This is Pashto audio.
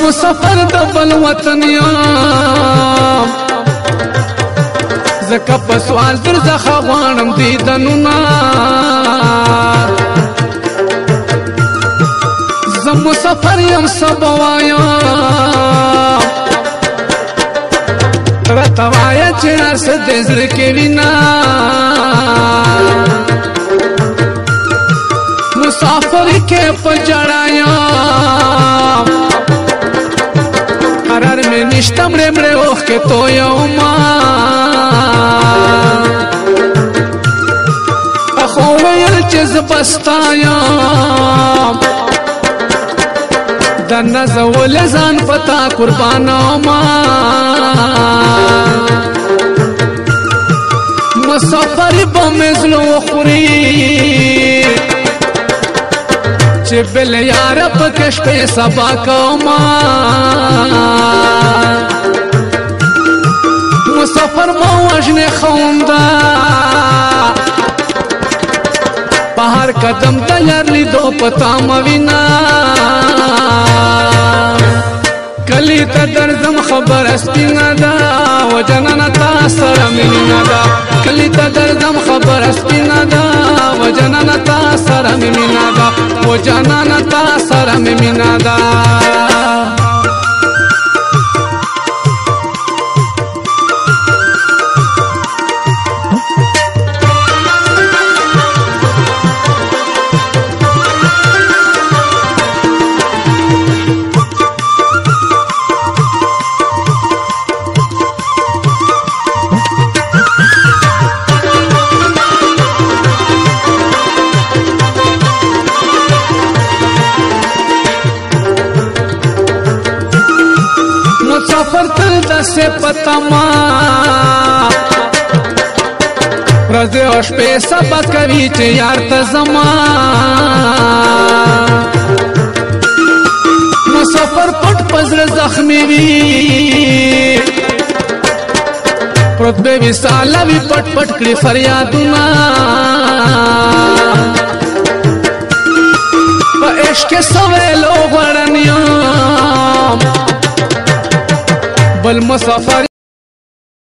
مسافر د بل وطن یم زکه په سوال درځه غواړم دیدنونه زه مسافر یم سبا وایم راته وایه چې هر څه د زړه کې وینه مسافر کې په ژړا یم قرار مې نشته مړې مړې اوښکې تویومه خو ویل چې زه به ستا یم درنه زه ولې ځان په تا قربانومه مسافر به مې زړه وخوري چې بل یاره پکې شپې سبا کومه مسافر مه وژنې خونده په هر قدم د یار لیدو په تا مه وینه کلي ته درځم خبره سپینه ده و جانانه تا سره مې مینه ده کلي ته درځم خبره سپینه ده و جانانه تا سره مې مینه ده و جانانه تا سره مې مینه ده مسافر تل داسې پته ما ورځې او شپې سبا کوي چې یار ته زما مسافر پټ په زړه زخمي وي پروت به وصاله وي پټ پټ کړي فریادونه په عشق کې سویلو غوړن یم بل مسافر